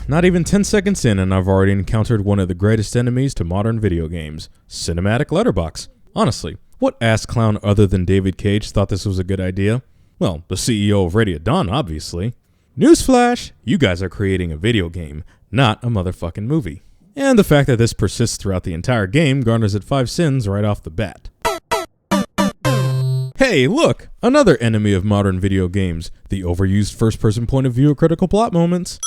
not even 10 seconds in and I've already encountered one of the greatest enemies to modern video games, Cinematic Letterbox. Honestly, what ass clown other than David Cage thought this was a good idea? Well, the CEO of Radio Dawn, obviously. Newsflash, you guys are creating a video game, not a motherfucking movie. And the fact that this persists throughout the entire game garners it 5 sins right off the bat. Hey, look! Another enemy of modern video games, the overused first-person point of view of critical plot moments.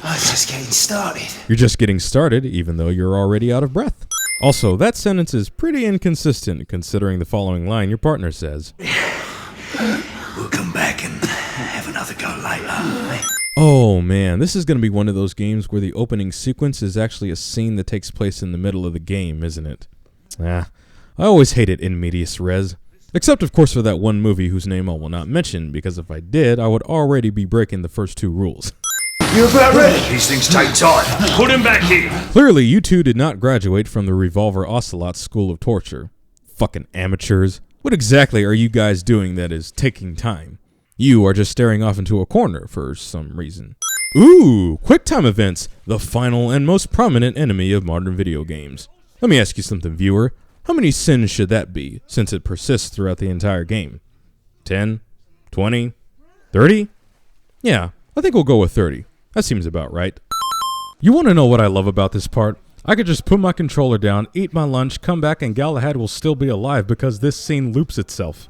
I'm just getting started. You're just getting started, even though you're already out of breath. Also, that sentence is pretty inconsistent, considering the following line your partner says. We'll come back and have another go later. Oh man, this is going to be one of those games where the opening sequence is actually a scene that takes place in the middle of the game, isn't it? I always hate it in medias res. Except, of course, for that one movie whose name I will not mention, because if I did, I would already be breaking the first 2 rules. You're about ready. These things take time. Put him back here. Clearly, you two did not graduate from the Revolver Ocelot School of Torture. Fucking amateurs. What exactly are you guys doing that is taking time? You are just staring off into a corner for some reason. Ooh, QuickTime events, the final and most prominent enemy of modern video games. Let me ask you something, viewer. How many sins should that be, since it persists throughout the entire game? 10? 20? 30? Yeah, I think we'll go with 30. That seems about right. You want to know what I love about this part? I could just put my controller down, eat my lunch, come back, and Galahad will still be alive because this scene loops itself.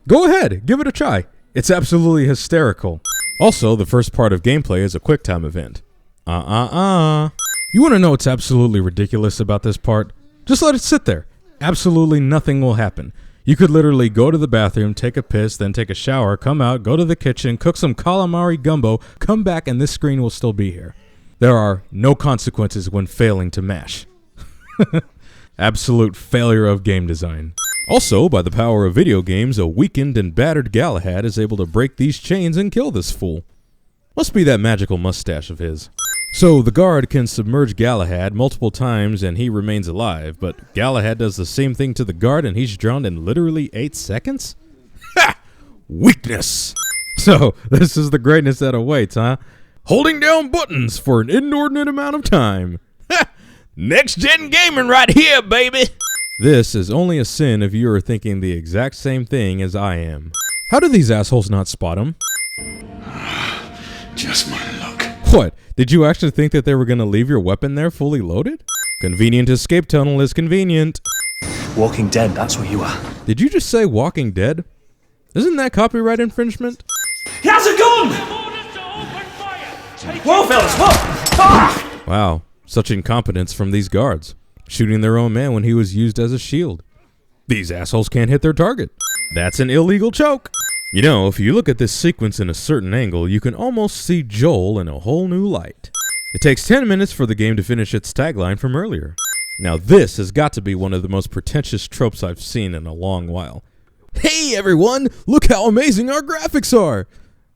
Go ahead, give it a try. It's absolutely hysterical. Also, the first part of gameplay is a QuickTime event. You want to know what's absolutely ridiculous about this part? Just let it sit there. Absolutely nothing will happen. You could literally go to the bathroom, take a piss, then take a shower, come out, go to the kitchen, cook some calamari gumbo, come back, and this screen will still be here. There are no consequences when failing to mash. Absolute failure of game design. Also, by the power of video games, a weakened and battered Galahad is able to break these chains and kill this fool. Must be that magical mustache of his. So, the guard can submerge Galahad multiple times and he remains alive, but Galahad does the same thing to the guard and he's drowned in literally 8 seconds? Ha! Weakness! So, this is the greatness that awaits, huh? Holding down buttons for an inordinate amount of time. Ha! Next-gen gaming right here, baby! This is only a sin if you are thinking the exact same thing as I am. How do these assholes not spot him? Just my luck. What? Did you actually think that they were going to leave your weapon there fully loaded? Convenient escape tunnel is convenient. Walking Dead, that's what you are. Did you just say Walking Dead? Isn't that copyright infringement? He has a gun! Whoa, fellas, whoa! Ah! Wow, such incompetence from these guards. Shooting their own man when he was used as a shield. These assholes can't hit their target. That's an illegal choke. You know, if you look at this sequence in a certain angle, you can almost see Joel in a whole new light. It takes 10 minutes for the game to finish its tagline from earlier. Now this has got to be one of the most pretentious tropes I've seen in a long while. Hey everyone, look how amazing our graphics are!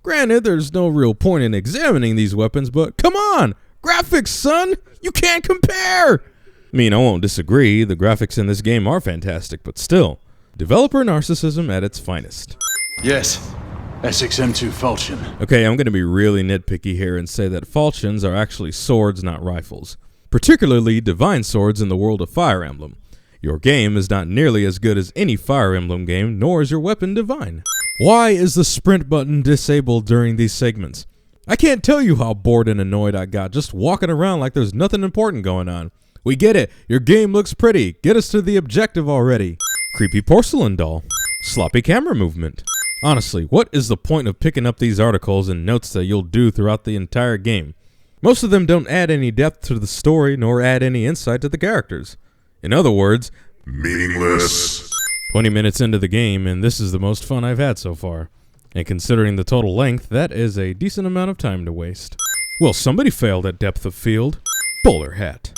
Granted, there's no real point in examining these weapons, but come on! Graphics, son! You can't compare! I mean, I won't disagree, the graphics in this game are fantastic, but still, developer narcissism at its finest. Yes, SXM2 falchion. Okay, I'm going to be really nitpicky here and say that falchions are actually swords, not rifles. Particularly divine swords in the world of Fire Emblem. Your game is not nearly as good as any Fire Emblem game, nor is your weapon divine. Why is the sprint button disabled during these segments? I can't tell you how bored and annoyed I got just walking around like there's nothing important going on. We get it, your game looks pretty, get us to the objective already. Creepy porcelain doll. Sloppy camera movement. Honestly, what is the point of picking up these articles and notes that you'll do throughout the entire game? Most of them don't add any depth to the story nor add any insight to the characters. In other words, meaningless. 20 minutes into the game and this is the most fun I've had so far. And considering the total length, that is a decent amount of time to waste. Well, somebody failed at depth of field. Bowler hat.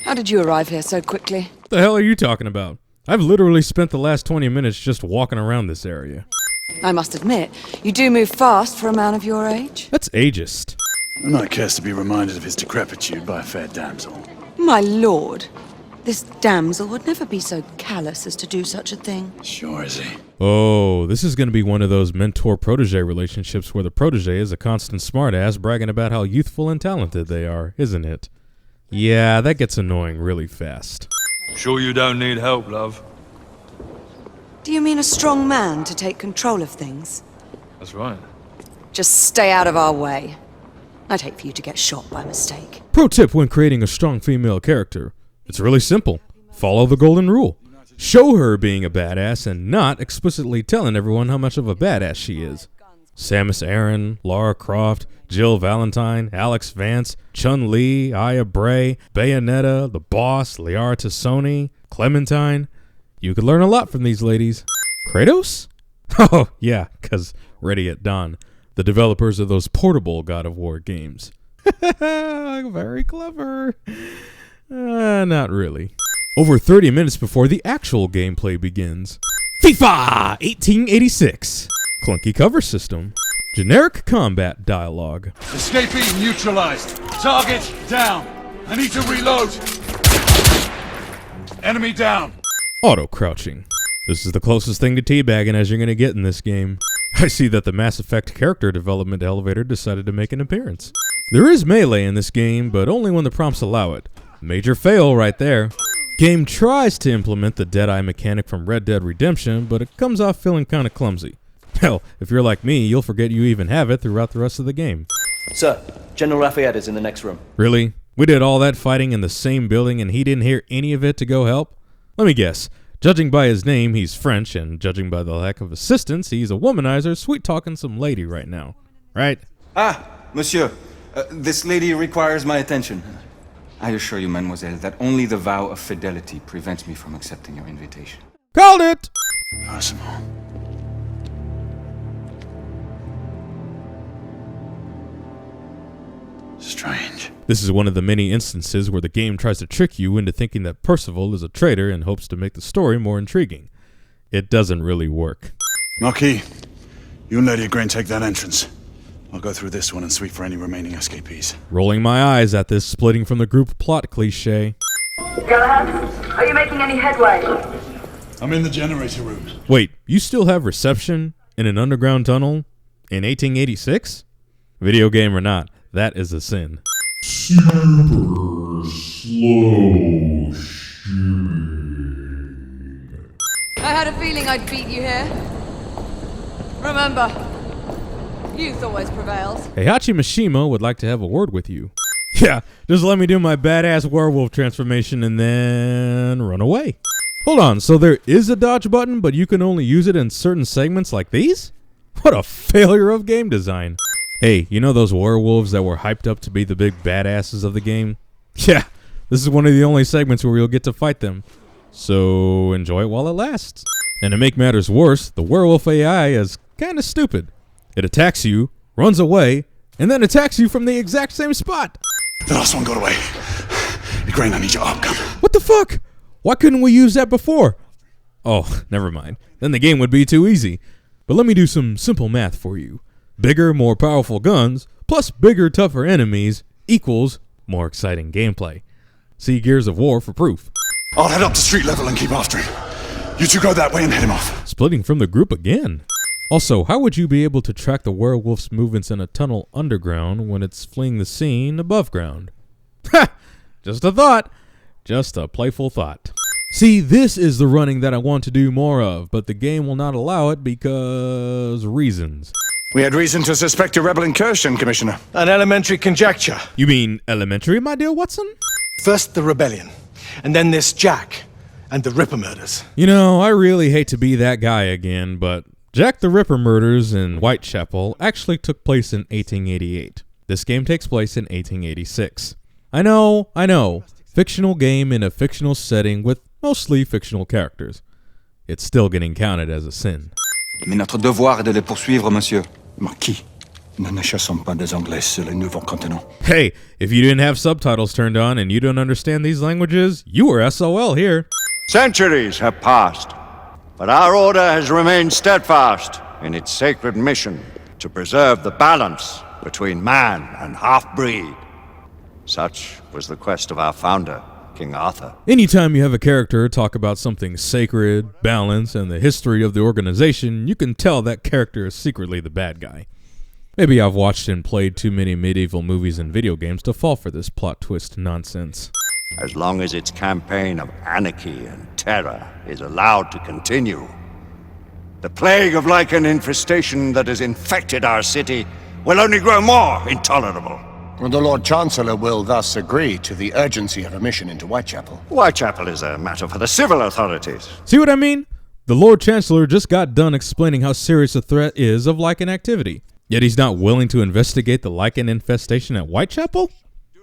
How did you arrive here so quickly? What the hell are you talking about? I've literally spent the last 20 minutes just walking around this area. I must admit, you do move fast for a man of your age. That's ageist. A knight cares to be reminded of his decrepitude by a fair damsel. My lord, This damsel would never be so callous as to do such a thing. Sure is he. Oh, this is going to be one of those mentor-protege relationships where the protege is a constant smartass bragging about how youthful and talented they are, isn't it? Yeah, that gets annoying really fast. Sure you don't need help, love? Do you mean a strong man to take control of things? That's right. Just stay out of our way. I'd hate for you to get shot by mistake. Pro tip when creating a strong female character. It's really simple. Follow the golden rule. Show her being a badass and not explicitly telling everyone how much of a badass she is. Samus Aran, Lara Croft, Jill Valentine, Alex Vance, Chun-Li, Aya Bray, Bayonetta, The Boss, Liara Tassoni, Clementine. You could learn a lot from these ladies. Kratos? Oh, yeah, because Ready at Dawn, the developers of those portable God of War games. Very clever. Not really. Over 30 minutes before the actual gameplay begins. FIFA 1886. Clunky cover system. Generic combat dialogue. Escapee neutralized. Target down. I need to reload. Enemy down. Auto crouching. This is the closest thing to teabagging as you're going to get in this game. I see that the Mass Effect character development elevator decided to make an appearance. There is melee in this game, but only when the prompts allow it. Major fail right there. Game tries to implement the Deadeye mechanic from Red Dead Redemption, but it comes off feeling kind of clumsy. Hell, if you're like me, you'll forget you even have it throughout the rest of the game. Sir, General Lafayette is in the next room. Really? We did all that fighting in the same building and he didn't hear any of it to go help? Let me guess. Judging by his name, he's French, and judging by the lack of assistance, he's a womanizer sweet-talking some lady right now. Right? Ah, monsieur. This lady requires my attention. I assure you, mademoiselle, that only the vow of fidelity prevents me from accepting your invitation. Called it! Possible. Strange. This is one of the many instances where the game tries to trick you into thinking that Percival is a traitor in hopes to make the story more intriguing. It doesn't really work. Marquis, you and Lady Grain take that entrance. I'll go through this one and sweep for any remaining escapees. Rolling my eyes at this splitting from the group plot cliche. Galahad, are you making any headway? I'm in the generator room. Wait, you still have reception in an underground tunnel in 1886? Video game or not, that is a sin. Super slow shimmy. I had a feeling I'd beat you here. Remember, youth always prevails. Heihachi Mishima would like to have a word with you. Yeah, just let me do my badass werewolf transformation and then run away. Hold on, so there is a dodge button, but you can only use it in certain segments like these? What a failure of game design. Hey, you know those werewolves that were hyped up to be the big badasses of the game? Yeah, this is one of the only segments where you'll get to fight them. So enjoy it while it lasts. And to make matters worse, the werewolf AI is kinda stupid. It attacks you, runs away, and then attacks you from the exact same spot. The last one got away. Grain, I need your arm gun. What the fuck? Why couldn't we use that before? Oh, never mind. Then the game would be too easy. But let me do some simple math for you. Bigger, more powerful guns, plus bigger, tougher enemies, equals more exciting gameplay. See Gears of War for proof. I'll head up to street level and keep after him. You two go that way and head him off. Splitting from the group again. Also, how would you be able to track the werewolf's movements in a tunnel underground when it's fleeing the scene above ground? Ha! Just a thought. Just a playful thought. See, this is the running that I want to do more of, but the game will not allow it because reasons. We had reason to suspect a rebel incursion, Commissioner. An elementary conjecture. You mean elementary, my dear Watson? First the rebellion, and then this Jack, and the Ripper murders. You know, I really hate to be that guy again, but Jack the Ripper murders in Whitechapel actually took place in 1888. This game takes place in 1886. I know. Fictional game in a fictional setting with mostly fictional characters. It's still getting counted as a sin. Mais notre devoir est de les poursuivre, monsieur. Marquis, nous ne chassons pas des Anglais sur les nouveaux continents. Hey, if you didn't have subtitles turned on and you don't understand these languages, you were SOL here. Centuries have passed, but our order has remained steadfast in its sacred mission to preserve the balance between man and half-breed. Such was the quest of our founder, King Arthur. Anytime you have a character talk about something sacred, balance, and the history of the organization, you can tell that character is secretly the bad guy. Maybe I've watched and played too many medieval movies and video games to fall for this plot twist nonsense. As long as its campaign of anarchy and terror is allowed to continue, the plague of lichen infestation that has infected our city will only grow more intolerable. The Lord Chancellor will thus agree to the urgency of a mission into Whitechapel. Whitechapel is a matter for the civil authorities. See what I mean? The Lord Chancellor just got done explaining how serious a threat is of lichen activity. Yet he's not willing to investigate the lichen infestation at Whitechapel?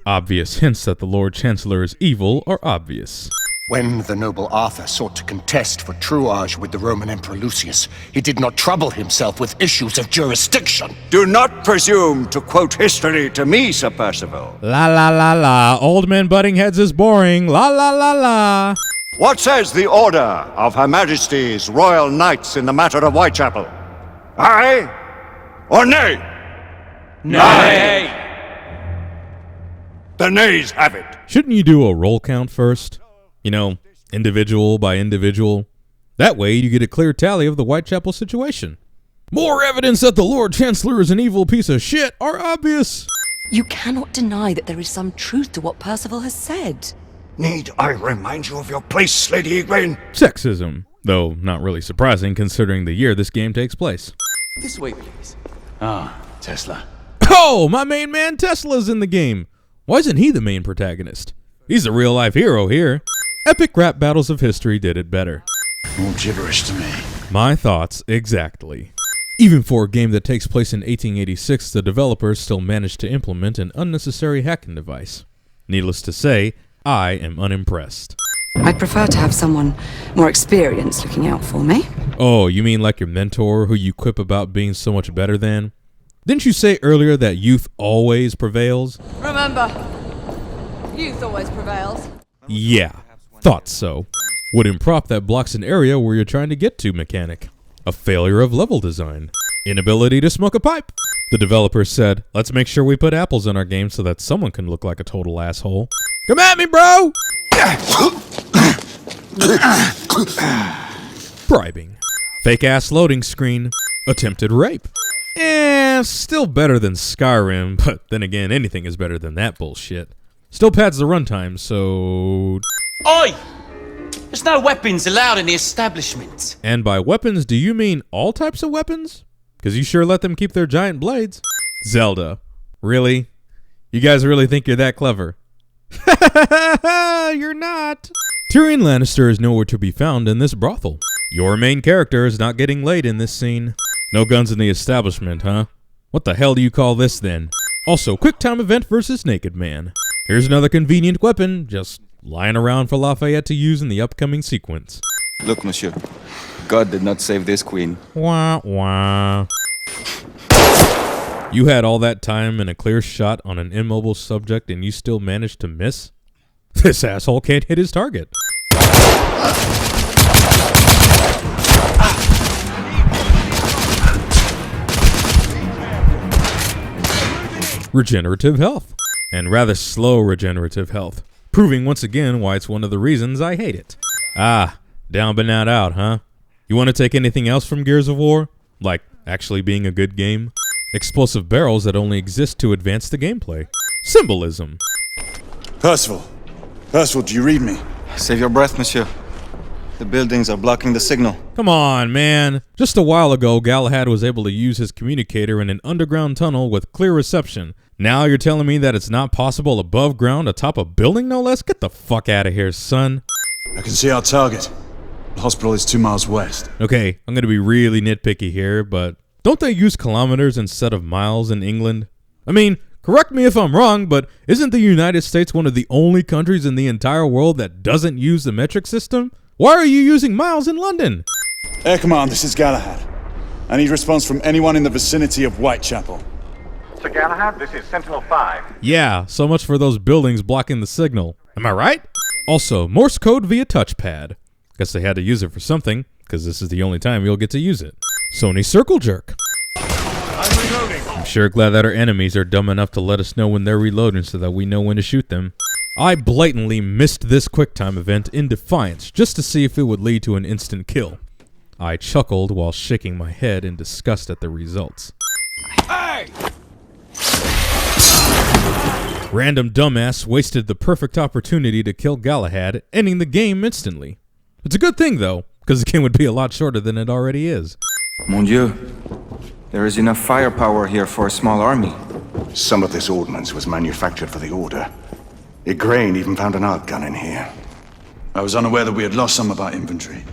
Obvious hints that the Lord Chancellor is evil are obvious. When the noble Arthur sought to contest for truage with the Roman Emperor Lucius, he did not trouble himself with issues of jurisdiction. Do not presume to quote history to me, Sir Percival. La la la la, old men butting heads is boring, la la la la. What says the order of Her Majesty's Royal Knights in the matter of Whitechapel? Aye or nay? Nay! The nays have it. Shouldn't you do a roll count first? You know, individual by individual. That way you get a clear tally of the Whitechapel situation. More evidence that the Lord Chancellor is an evil piece of shit are obvious. You cannot deny that there is some truth to what Percival has said. Need I remind you of your place, Lady Egwene? Sexism, though not really surprising considering the year this game takes place. This way, please. Tesla. Oh, my main man Tesla's in the game. Why isn't he the main protagonist? He's a real-life hero here. Epic rap battles of history did it better. All gibberish to me. My thoughts exactly. Even for a game that takes place in 1886, the developers still managed to implement an unnecessary hacking device. Needless to say, I am unimpressed. I'd prefer to have someone more experienced looking out for me. Oh, you mean like your mentor who you quip about being so much better than? Didn't you say earlier that youth always prevails? Remember, youth always prevails. Yeah, thought so. Wooden prop that blocks an area where you're trying to get to mechanic. A failure of level design. Inability to smoke a pipe. The developers said, let's make sure we put apples in our game so that someone can look like a total asshole. Come at me, bro! Bribing. Fake ass loading screen. Attempted rape. Still better than Skyrim, but then again, anything is better than that bullshit. Still pads the runtime, so... Oi! There's no weapons allowed in the establishment. And by weapons, do you mean all types of weapons? Because you sure let them keep their giant blades. Zelda. Really? You guys really think you're that clever? You're not. Tyrion Lannister is nowhere to be found in this brothel. Your main character is not getting laid in this scene. No guns in the establishment, huh? What the hell do you call this then? Also, quick time event versus naked man. Here's another convenient weapon, just lying around for Lafayette to use in the upcoming sequence. Look, monsieur. God did not save this queen. Wah, wah. You had all that time and a clear shot on an immobile subject and you still managed to miss? This asshole can't hit his target. Regenerative health. And rather slow regenerative health. Proving once again why it's one of the reasons I hate it. Ah, down but not out, huh? You want to take anything else from Gears of War? Like actually being a good game? Explosive barrels that only exist to advance the gameplay. Symbolism. Percival. Percival, do you read me? Save your breath, monsieur. The buildings are blocking the signal. Come on, man. Just a while ago, Galahad was able to use his communicator in an underground tunnel with clear reception. Now you're telling me that it's not possible above ground atop a building, no less? Get the fuck out of here, son. I can see our target. The hospital is 2 miles west. Okay, I'm gonna be really nitpicky here, but don't they use kilometers instead of miles in England? I mean, correct me if I'm wrong, but isn't the United States one of the only countries in the entire world that doesn't use the metric system? Why are you using miles in London? Air Command, this is Galahad. I need response from anyone in the vicinity of Whitechapel. Sir Galahad, this is Sentinel-5. Yeah, so much for those buildings blocking the signal. Am I right? Also, Morse code via touchpad. Guess they had to use it for something, because this is the only time you'll get to use it. Sony Circle Jerk. I'm sure glad that our enemies are dumb enough to let us know when they're reloading so that we know when to shoot them. I blatantly missed this QuickTime event in defiance just to see if it would lead to an instant kill. I chuckled while shaking my head in disgust at the results. Hey! Random dumbass wasted the perfect opportunity to kill Galahad, ending the game instantly. It's a good thing though, because the game would be a lot shorter than it already is. Mon Dieu, there is enough firepower here for a small army. Some of this ordnance was manufactured for the Order. Igraine even found an arc gun in here. I was unaware that we had lost some of our inventory.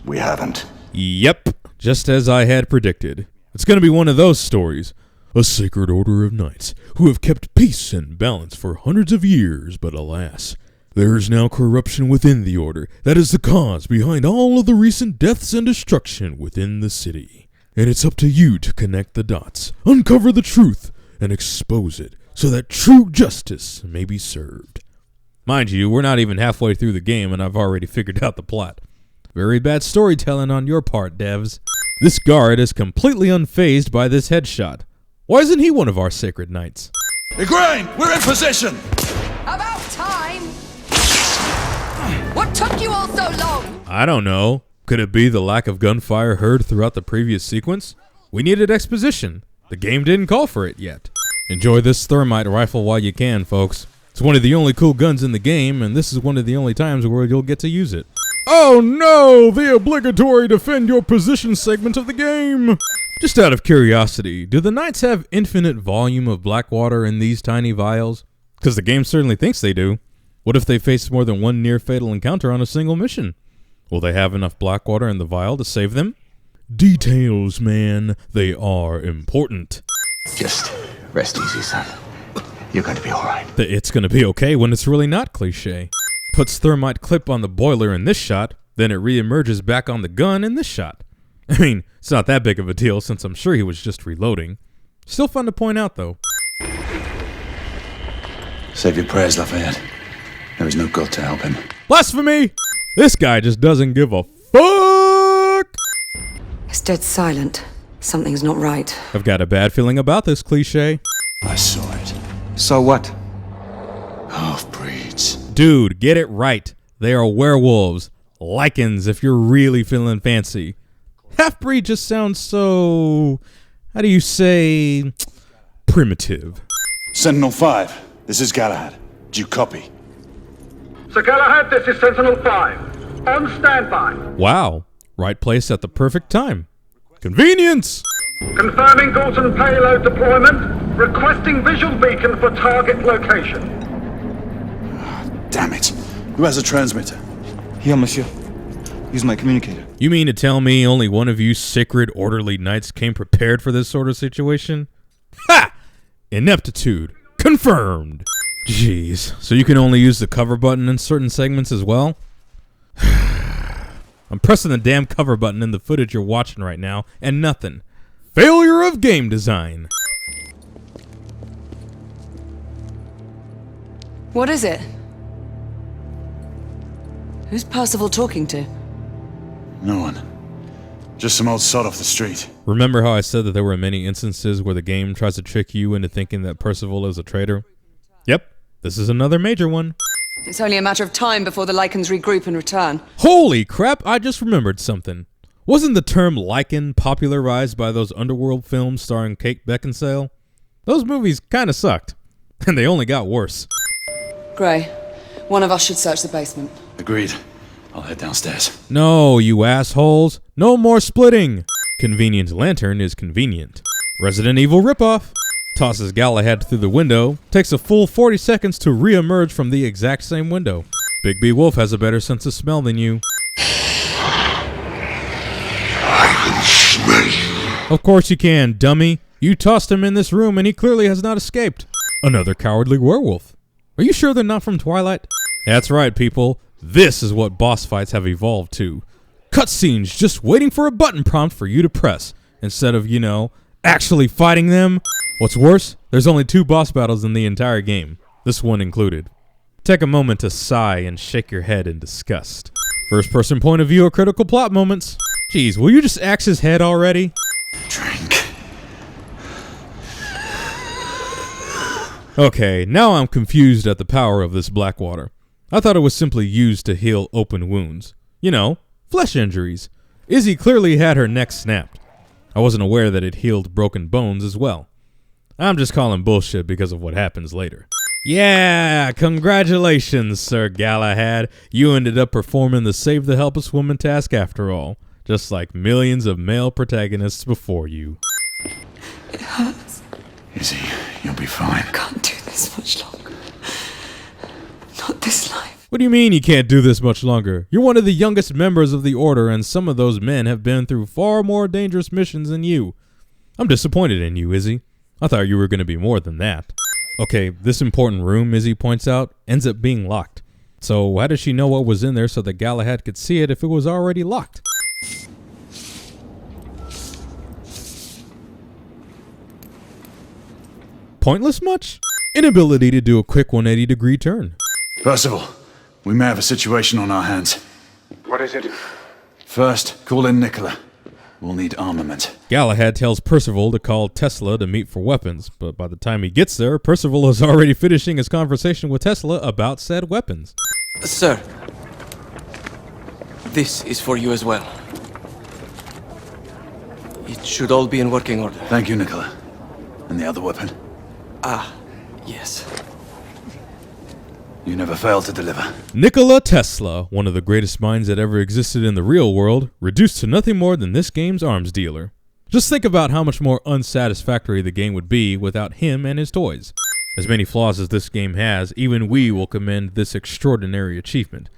We haven't. Yep, just as I had predicted. It's gonna be one of those stories. A sacred order of knights who have kept peace and balance for hundreds of years, but alas, there is now corruption within the order that is the cause behind all of the recent deaths and destruction within the city. And it's up to you to connect the dots, uncover the truth, and expose it so that true justice may be served. Mind you, we're not even halfway through the game and I've already figured out the plot. Very bad storytelling on your part, devs. This guard is completely unfazed by this headshot. Why isn't he one of our sacred knights? Igraine, we're in position! About time! What took you all so long? I don't know. Could it be the lack of gunfire heard throughout the previous sequence? We needed exposition. The game didn't call for it yet. Enjoy this thermite rifle while you can, folks. It's one of the only cool guns in the game, and this is one of the only times where you'll get to use it. Oh no! The obligatory defend your position segment of the game! Just out of curiosity, do the knights have infinite volume of black water in these tiny vials? Because the game certainly thinks they do. What if they face more than one near-fatal encounter on a single mission? Will they have enough black water in the vial to save them? Details, man. They are important. Just rest easy, son. You're going to be alright. It's going to be okay when it's really not cliche. Puts thermite clip on the boiler in this shot, then it re-emerges back on the gun in this shot. I mean, it's not that big of a deal since I'm sure he was just reloading. Still fun to point out though. Save your prayers, Lafayette. There is no God to help him. Blasphemy! This guy just doesn't give a fuck! It's dead silent. Something's not right. I've got a bad feeling about this cliche. I saw it. Saw what? Half-breeds. Dude, get it right. They are werewolves. Lycans if you're really feeling fancy. Half-breed just sounds so... how do you say... primitive. Sentinel-5, this is Galahad. Do you copy? Sir Galahad, this is Sentinel-5. On standby. Wow. Right place at the perfect time. Convenience! Confirming Galton payload deployment. Requesting visual beacon for target location. Damn it. Who has a transmitter? Here, monsieur. Use my communicator. You mean to tell me only one of you sacred orderly knights came prepared for this sort of situation? Ha! Ineptitude. Confirmed. Jeez. So you can only use the cover button in certain segments as well? I'm pressing the damn cover button in the footage you're watching right now, and nothing. Failure of game design. What is it? Who's Percival talking to? No one. Just some old sod off the street. Remember how I said that there were many instances where the game tries to trick you into thinking that Percival is a traitor? Yep, this is another major one. It's only a matter of time before the Lycans regroup and return. Holy crap, I just remembered something. Wasn't the term Lycan popularized by those underworld films starring Kate Beckinsale? Those movies kinda sucked, and they only got worse. Gray, one of us should search the basement. Agreed. I'll head downstairs. No, you assholes. No more splitting. Convenient lantern is convenient. Resident Evil ripoff. Tosses Galahad through the window. Takes a full 40 seconds to re-emerge from the exact same window. Big B Wolf has a better sense of smell than you. I can smell you. Of course you can, dummy. You tossed him in this room and he clearly has not escaped. Another cowardly werewolf. Are you sure they're not from Twilight? That's right, people. This is what boss fights have evolved to. Cutscenes just waiting for a button prompt for you to press, instead of, actually fighting them. What's worse, there's only 2 boss battles in the entire game, this one included. Take a moment to sigh and shake your head in disgust. First person point of view of critical plot moments. Jeez, will you just axe his head already? Drink. Okay, now I'm confused at the power of this black water. I thought it was simply used to heal open wounds. You know, flesh injuries. Izzy clearly had her neck snapped. I wasn't aware that it healed broken bones as well. I'm just calling bullshit because of what happens later. Yeah, congratulations, Sir Galahad. You ended up performing the Save the Helpless Woman task after all, just like millions of male protagonists before you. It hurts. Izzy, you'll be fine. I can't do this much longer. Not this life. What do you mean you can't do this much longer? You're one of the youngest members of the Order, and some of those men have been through far more dangerous missions than you. I'm disappointed in you, Izzy. I thought you were going to be more than that. Okay, this important room, Izzy points out, ends up being locked. So how does she know what was in there so that Galahad could see it if it was already locked? Pointless much? Inability to do a quick 180-degree turn. Percival, we may have a situation on our hands. What is it? First, call in Nicola. We'll need armament. Galahad tells Percival to call Tesla to meet for weapons, but by the time he gets there, Percival is already finishing his conversation with Tesla about said weapons. Sir, this is for you as well. It should all be in working order. Thank you, Nicola. And the other weapon? Ah, yes. You never fail to deliver. Nikola Tesla, one of the greatest minds that ever existed in the real world, reduced to nothing more than this game's arms dealer. Just think about how much more unsatisfactory the game would be without him and his toys. As many flaws as this game has, even we will commend this extraordinary achievement.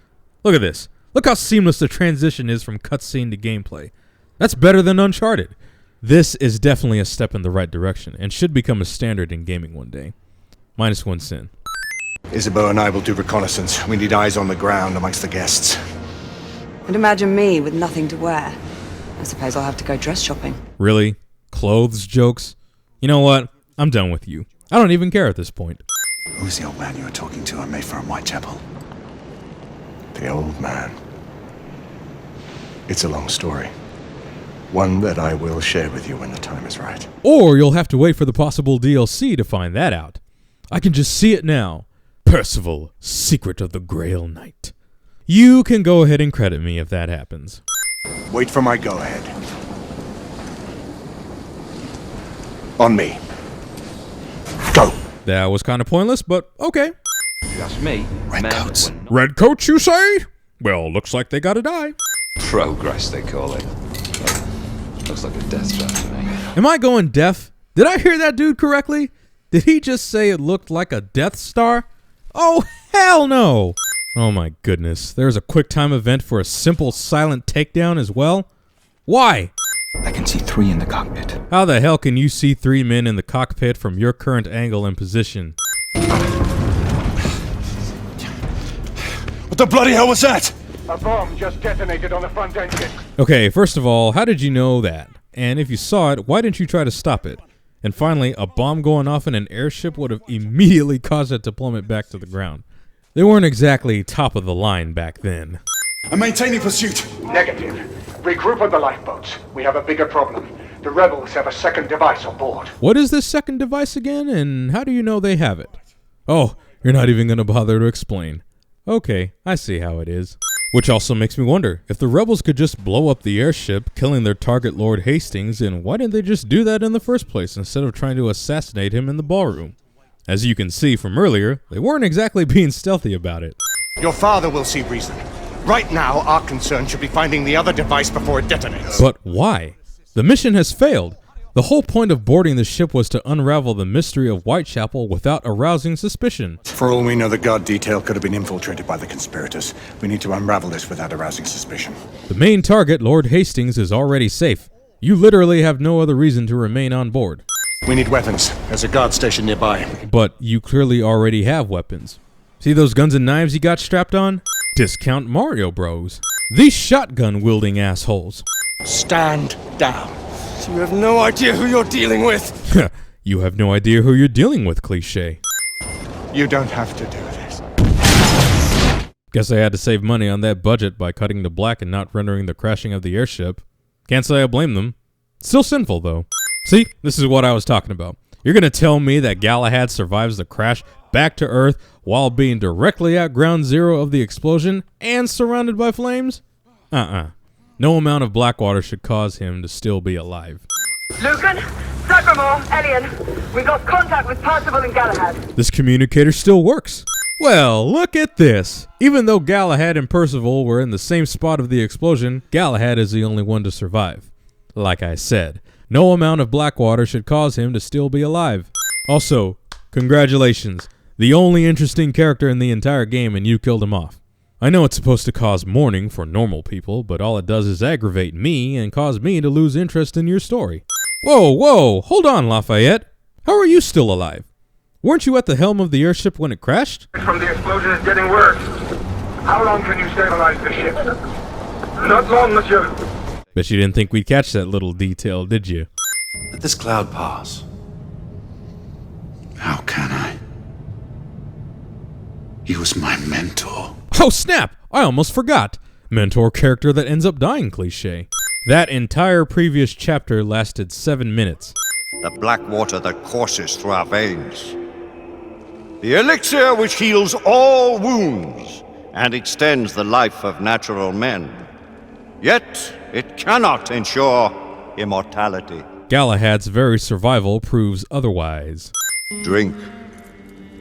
Look at this. Look how seamless the transition is from cutscene to gameplay. That's better than Uncharted. This is definitely a step in the right direction and should become a standard in gaming one day. -1 sin. Isabeau and I will do reconnaissance. We need eyes on the ground amongst the guests. And imagine me with nothing to wear. I suppose I'll have to go dress shopping. Really? Clothes jokes? You know what? I'm done with you. I don't even care at this point. Who's the old man you were talking to on Mayfair and Whitechapel? The old man. It's a long story. One that I will share with you when the time is right. Or you'll have to wait for the possible DLC to find that out. I can just see it now. Percival, Secret of the Grail Knight. You can go ahead and credit me if that happens. Wait for my go-ahead. On me. Go! That was kind of pointless, but okay. Just me. Redcoats. Redcoats, you say? Well, looks like they gotta die. Progress, they call it. Looks like a death trap to me. Am I going deaf? Did I hear that dude correctly? Did he just say it looked like a Death Star? Oh, hell no! Oh my goodness, there's a quick time event for a simple silent takedown as well? Why? I can see 3 in the cockpit. How the hell can you see 3 men in the cockpit from your current angle and position? What the bloody hell was that? A bomb just detonated on the front engine. Okay, first of all, how did you know that? And if you saw it, why didn't you try to stop it? And finally, a bomb going off in an airship would have immediately caused it to plummet back to the ground. They weren't exactly top of the line back then. I'm maintaining pursuit. Negative. Regroup on the lifeboats. We have a bigger problem. The rebels have a second device on board. What is this second device again, and how do you know they have it? Oh, you're not even going to bother to explain. Okay, I see how it is. Which also makes me wonder, if the rebels could just blow up the airship, killing their target Lord Hastings, then why didn't they just do that in the first place instead of trying to assassinate him in the ballroom? As you can see from earlier, they weren't exactly being stealthy about it. Your father will see reason. Right now, our concern should be finding the other device before it detonates. But why? The mission has failed. The whole point of boarding the ship was to unravel the mystery of Whitechapel without arousing suspicion. For all we know, the guard detail could have been infiltrated by the conspirators. We need to unravel this without arousing suspicion. The main target, Lord Hastings, is already safe. You literally have no other reason to remain on board. We need weapons. There's a guard station nearby. But you clearly already have weapons. See those guns and knives you got strapped on? Discount Mario Bros. These shotgun-wielding assholes. Stand down. You have no idea who you're dealing with. You have no idea who you're dealing with, cliché. You don't have to do this. Guess I had to save money on that budget by cutting to black and not rendering the crashing of the airship. Can't say I blame them. Still sinful, though. See, this is what I was talking about. You're gonna tell me that Galahad survives the crash back to Earth while being directly at ground zero of the explosion and surrounded by flames? No amount of Blackwater should cause him to still be alive. Lucan, Sacramore, Elian, we got contact with Percival and Galahad. This communicator still works. Well, look at this. Even though Galahad and Percival were in the same spot of the explosion, Galahad is the only one to survive. Like I said, no amount of Blackwater should cause him to still be alive. Also, congratulations. The only interesting character in the entire game, and you killed him off. I know it's supposed to cause mourning for normal people, but all it does is aggravate me and cause me to lose interest in your story. Whoa, hold on, Lafayette. How are you still alive? Weren't you at the helm of the airship when it crashed? From the explosion is getting worse. How long can you stabilize the ship? Not long, monsieur. Bet you didn't think we'd catch that little detail, did you? Let this cloud pass. How can I? He was my mentor. Oh snap! I almost forgot. Mentor character that ends up dying cliche. That entire previous chapter lasted 7 minutes. The black water that courses through our veins. The elixir which heals all wounds and extends the life of natural men. Yet it cannot ensure immortality. Galahad's very survival proves otherwise. Drink.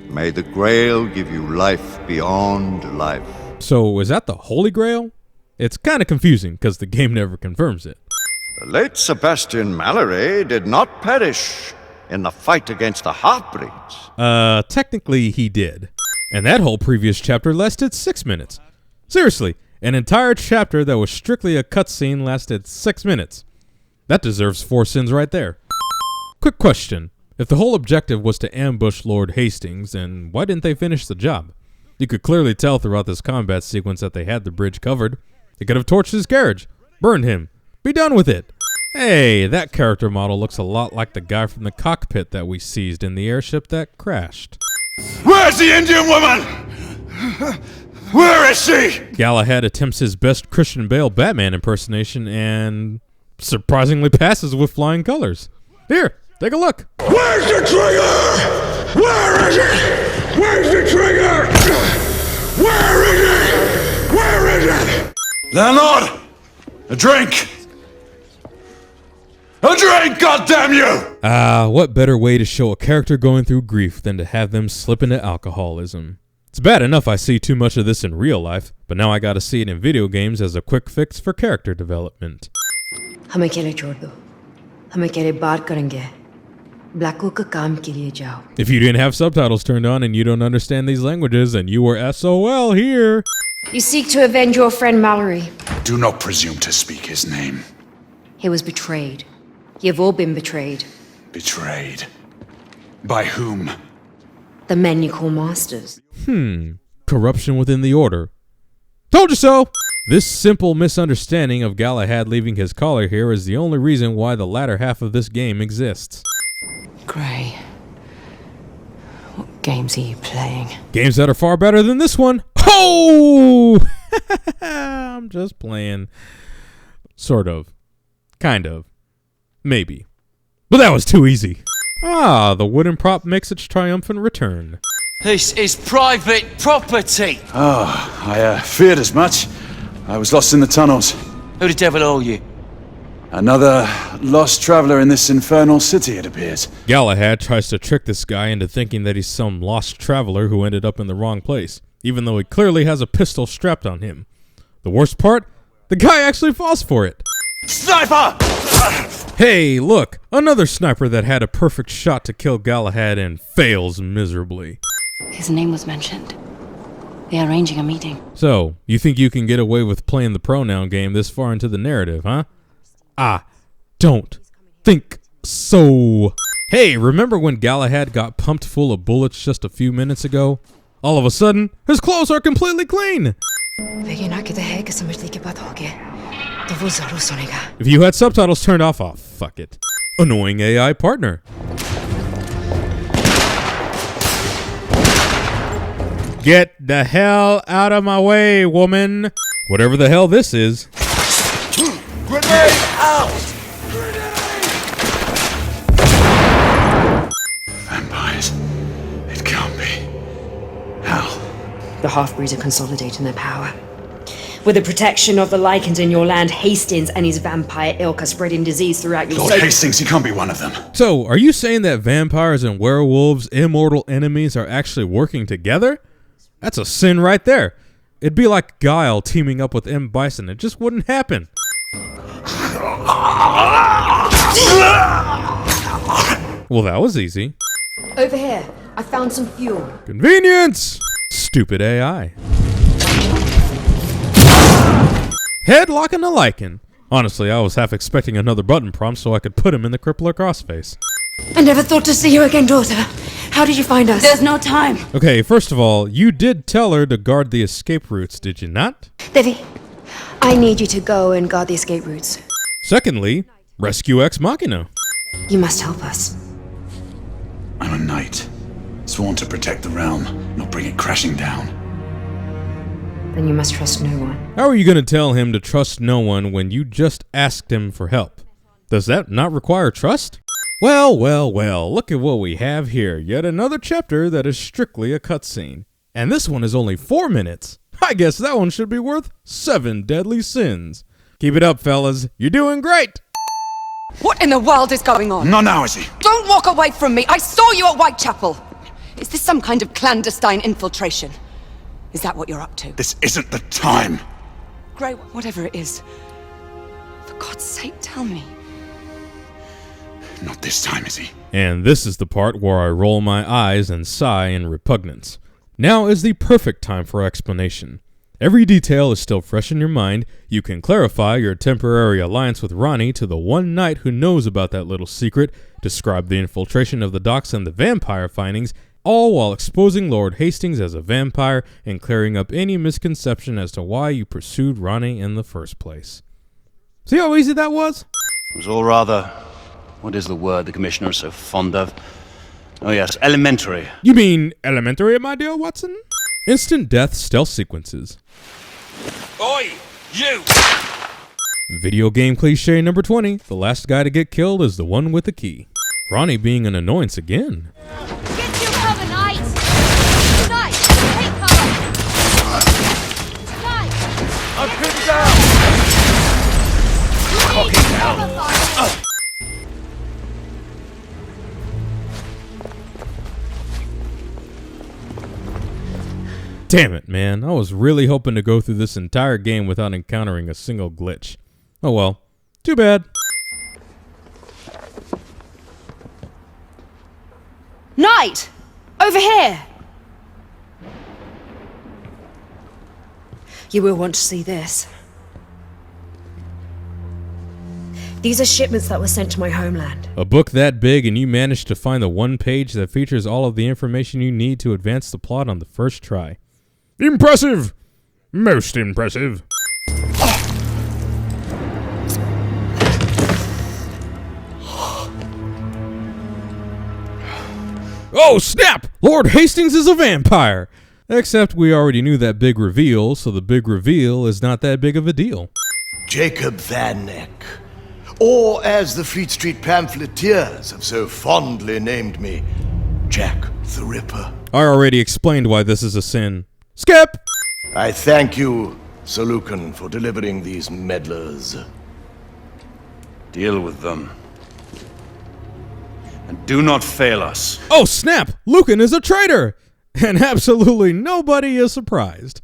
May the Grail give you life beyond life. So is that the Holy Grail? It's kind of confusing because the game never confirms it. The late Sebastian Mallory did not perish in the fight against the half-breeds. Technically he did. And that whole previous chapter lasted 6 minutes. Seriously, an entire chapter that was strictly a cutscene lasted 6 minutes. That deserves 4 sins right there. Quick question. If the whole objective was to ambush Lord Hastings, then why didn't they finish the job? You could clearly tell throughout this combat sequence that they had the bridge covered. They could have torched his carriage, burned him, be done with it. Hey, that character model looks a lot like the guy from the cockpit that we seized in the airship that crashed. Where's the Indian woman? Where is she? Galahad attempts his best Christian Bale Batman impersonation and surprisingly passes with flying colors. Here, take a look. Where's the trigger? Where is it? Where's the trigger? Where is it? Where is it? Landlord! A drink! A drink, goddammit! What better way to show a character going through grief than to have them slip into alcoholism? It's bad enough I see too much of this in real life, but now I gotta see it in video games as a quick fix for character development. हमें अकेले छोड़ दो, हम अकेले बात करेंगे. Blanco का काम के लिए जाओ. If you didn't have subtitles turned on and you don't understand these languages, then you were SOL here. You seek to avenge your friend Mallory. Do not presume to speak his name. He was betrayed. You've all been betrayed. Betrayed? By whom? The men you call masters. Corruption within the order. Told you so! This simple misunderstanding of Galahad leaving his collar here is the only reason why the latter half of this game exists. Gray. What games are you playing? Games that are far better than this one. Oh! I'm just playing. Sort of. Kind of. Maybe. But that was too easy. The wooden prop makes its triumphant return. This is private property. I feared as much. I was lost in the tunnels. Who the devil are you? Another lost traveler in this infernal city, it appears. Galahad tries to trick this guy into thinking that he's some lost traveler who ended up in the wrong place, even though he clearly has a pistol strapped on him. The worst part? The guy actually falls for it. Sniper! Hey, look! Another sniper that had a perfect shot to kill Galahad and fails miserably. His name was mentioned. They are arranging a meeting. So, you think you can get away with playing the pronoun game this far into the narrative, huh? Don't think so. Hey, remember when Galahad got pumped full of bullets just a few minutes ago? All of a sudden, his clothes are completely clean! If you had subtitles turned off, fuck it. Annoying AI partner. Get the hell out of my way, woman! Whatever the hell this is. Grenade out! The half-breeds are consolidating their power. With the protection of the Lycans in your land, Hastings and his vampire ilk are spreading disease throughout your Lord Hastings, he can't be one of them. So, are you saying that vampires and werewolves, immortal enemies, are actually working together? That's a sin right there. It'd be like Guile teaming up with M. Bison. It just wouldn't happen. Well, that was easy. Over here, I found some fuel. Convenience! Stupid AI. Headlocking a Lycan. Honestly, I was half expecting another button prompt so I could put him in the crippler crossface. I never thought to see you again, daughter. How did you find us? There's no time. Okay, first of all, you did tell her to guard the escape routes, did you not? Devi, I need you to go and guard the escape routes. Secondly, rescue Ex Machina. You must help us. I'm a knight, sworn to protect the realm, not bring it crashing down. Then you must trust no one. How are you going to tell him to trust no one when you just asked him for help? Does that not require trust? Well, look at what we have here. Yet another chapter that is strictly a cutscene. And this one is only 4 minutes. I guess that one should be worth 7 deadly sins. Keep it up, fellas. You're doing great. What in the world is going on? Not now, is he? Don't walk away from me. I saw you at Whitechapel. Is this some kind of clandestine infiltration? Is that what you're up to? This isn't the time. Grey, whatever it is. For God's sake, tell me. Not this time, is he? And this is the part where I roll my eyes and sigh in repugnance. Now is the perfect time for explanation. Every detail is still fresh in your mind. You can clarify your temporary alliance with Ronnie to the one knight who knows about that little secret, describe the infiltration of the docks and the vampire findings, all while exposing Lord Hastings as a vampire and clearing up any misconception as to why you pursued Ronnie in the first place. See how easy that was? It was all rather... what is the word the Commissioner is so fond of? Oh yes, elementary. You mean elementary, my dear Watson? Instant death stealth sequences. Oi, you! Video game cliche number 20. The last guy to get killed is the one with the key. Ronnie being an annoyance again. Get your cover, Knight! Knight, take cover! Knight! I'm pinned down! Cocking down! Damn it, man. I was really hoping to go through this entire game without encountering a single glitch. Oh well. Too bad. Knight! Over here! You will want to see this. These are shipments that were sent to my homeland. A book that big and you managed to find the one page that features all of the information you need to advance the plot on the first try. Impressive! Most impressive. Oh snap! Lord Hastings is a vampire! Except we already knew that big reveal, so the big reveal is not that big of a deal. Jacob Van Neck, or as the Fleet Street pamphleteers have so fondly named me, Jack the Ripper. I already explained why this is a sin. Skip! I thank you, Sir Lucan, for delivering these meddlers. Deal with them. And do not fail us. Oh snap! Lucan is a traitor! And absolutely nobody is surprised.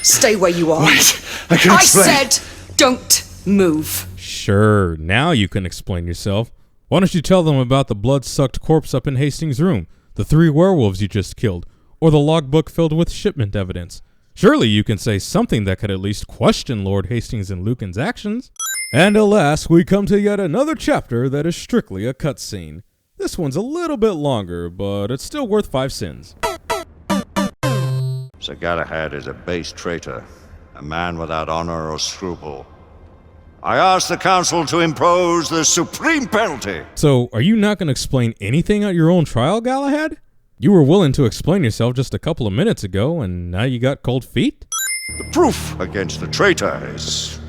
Stay where you are. Wait, I can explain. I said, don't move. Sure, now you can explain yourself. Why don't you tell them about the blood-sucked corpse up in Hastings' room, the 3 werewolves you just killed, or the logbook filled with shipment evidence? Surely you can say something that could at least question Lord Hastings and Lucan's actions. And alas, we come to yet another chapter that is strictly a cutscene. This one's a little bit longer, but it's still worth 5 sins. Sir Galahad is a base traitor, a man without honor or scruple. I ask the council to impose the supreme penalty. So, are you not going to explain anything at your own trial, Galahad? You were willing to explain yourself just a couple of minutes ago, and now you got cold feet? The proof against the traitor is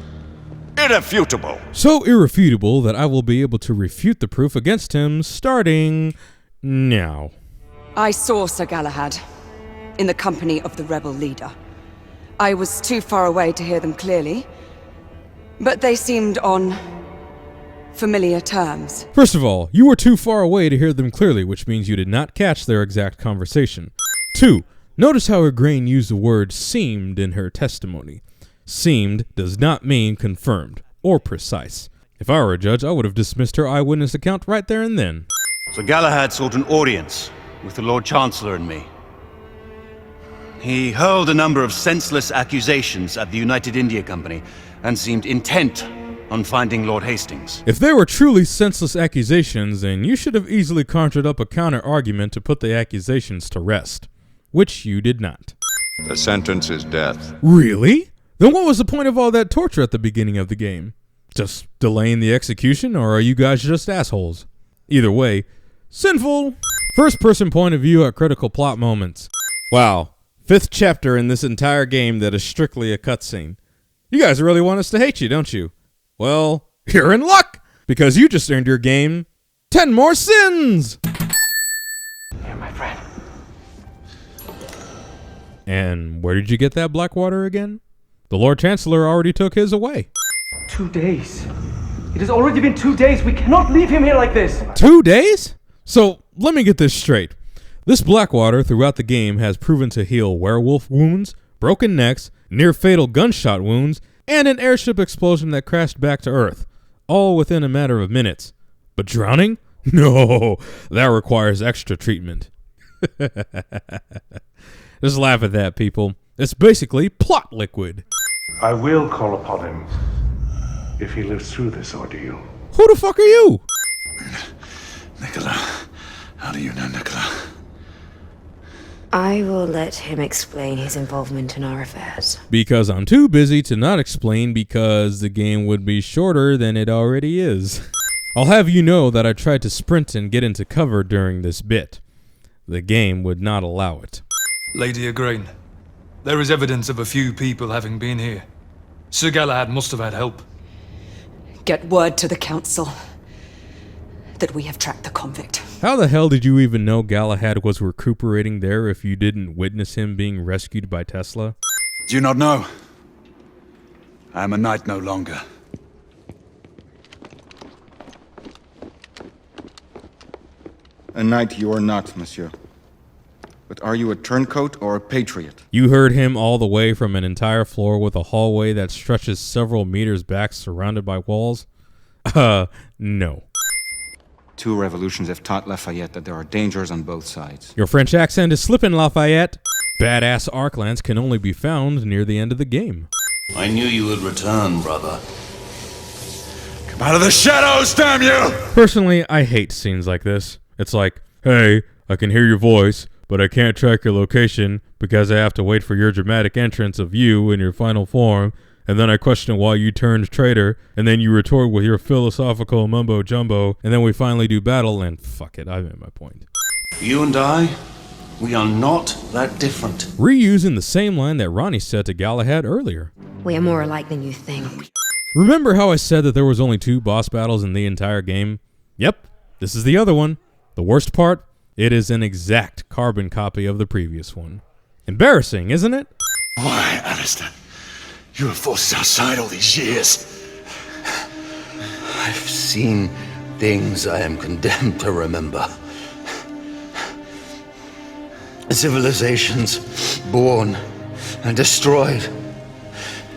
irrefutable. So irrefutable that I will be able to refute the proof against him starting now. I saw Sir Galahad. in the company of the rebel leader. I was too far away to hear them clearly, but they seemed on familiar terms. First of all, you were too far away to hear them clearly, which means you did not catch their exact conversation. 2. Notice how Igraine used the word seemed in her testimony. Seemed does not mean confirmed or precise. If I were a judge, I would have dismissed her eyewitness account right there and then. So Galahad sought an audience with the Lord Chancellor and me. He hurled a number of senseless accusations at the United India Company and seemed intent on finding Lord Hastings. If they were truly senseless accusations, then you should have easily conjured up a counter-argument to put the accusations to rest, which you did not. The sentence is death. Really? Then what was the point of all that torture at the beginning of the game? Just delaying the execution, or are you guys just assholes? Either way, sinful. First-person point of view at critical plot moments. Wow. 5th chapter in this entire game that is strictly a cutscene. You guys really want us to hate you, don't you? Well, you're in luck, because you just earned your game 10 more sins! You're my friend. And where did you get that black water again? The Lord Chancellor already took his away. 2 days. It has already been 2 days. We cannot leave him here like this. 2 days? So, let me get this straight. This black water throughout the game has proven to heal werewolf wounds, broken necks, near-fatal gunshot wounds, and an airship explosion that crashed back to Earth, all within a matter of minutes. But drowning? No, that requires extra treatment. Just laugh at that, people. It's basically plot liquid. I will call upon him if he lives through this ordeal. Who the fuck are you? Nicola. How do you know Nicola? I will let him explain his involvement in our affairs. Because I'm too busy to not explain, because the game would be shorter than it already is. I'll have you know that I tried to sprint and get into cover during this bit. The game would not allow it. Lady Igraine, there is evidence of a few people having been here. Sir Galahad must have had help. Get word to the council that we have tracked the convict. How the hell did you even know Galahad was recuperating there if you didn't witness him being rescued by Tesla? Do you not know? I am a knight no longer. A knight you are not, monsieur. But are you a turncoat or a patriot? You heard him all the way from an entire floor with a hallway that stretches several meters back surrounded by walls? No. 2 revolutions have taught Lafayette that there are dangers on both sides. Your French accent is slipping, Lafayette. Badass Arclance can only be found near the end of the game. I knew you would return, brother. Come out of the shadows, damn you! Personally, I hate scenes like this. It's like, hey, I can hear your voice, but I can't track your location because I have to wait for your dramatic entrance of you in your final form, and then I question why you turned traitor, and then you retort with your philosophical mumbo-jumbo, and then we finally do battle, and fuck it, I've made my point. You and I, we are not that different. Reusing the same line that Ronnie said to Galahad earlier. We are more alike than you think. Remember how I said that there was only 2 boss battles in the entire game? Yep, this is the other one. The worst part? It is an exact carbon copy of the previous one. Embarrassing, isn't it? Why, Alistair? You have forced us outside all these years. I've seen things I am condemned to remember. Civilizations born and destroyed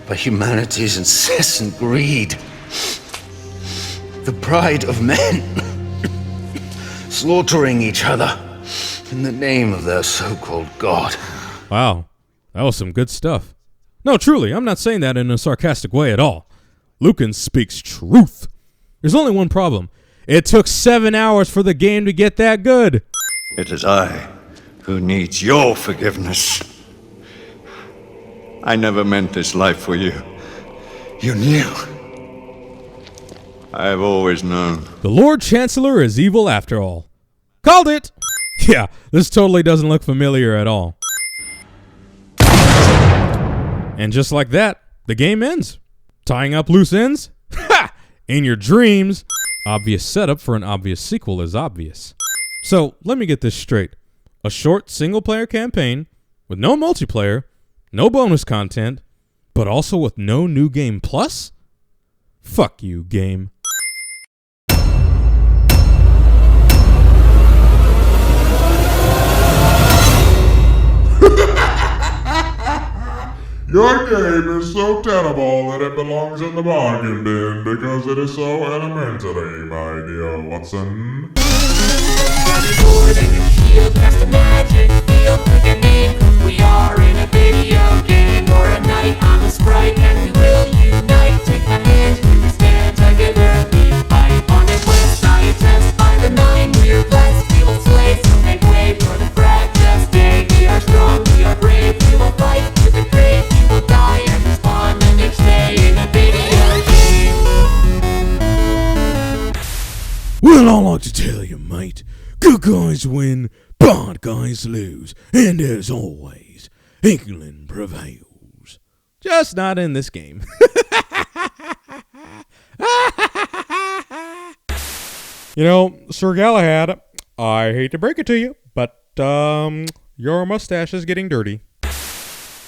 by humanity's incessant greed. The pride of men slaughtering each other in the name of their so-called God. Wow, that was some good stuff. No, truly, I'm not saying that in a sarcastic way at all. Lucan speaks truth. There's only one problem. It took 7 hours for the game to get that good. It is I who needs your forgiveness. I never meant this life for you. You knew. I have always known. The Lord Chancellor is evil after all. Called it! Yeah, this totally doesn't look familiar at all. And just like that, the game ends. Tying up loose ends? Ha! In your dreams. Obvious setup for an obvious sequel is obvious. So, let me get this straight. A short single-player campaign, With no multiplayer, no bonus content, but also with no new game plus? Fuck you, game. Your game is so terrible that it belongs in the bargain bin because it is so elementary, my dear Watson. We are in a video game or a night on the sprite, and we will unite. Take my hand, we will stand together. We fight on a website, test by the 9. We're blessed, we will slay, so make way for the frag. Just stay, we are strong, we are brave. We will fight to the grave, we will die and respawn the next day in a video game. Well, I'd like to tell you, mate, good guys win, bad guys lose, and as always, England prevails. Just not in this game. You know, Sir Galahad, I hate to break it to you, but your mustache is getting dirty.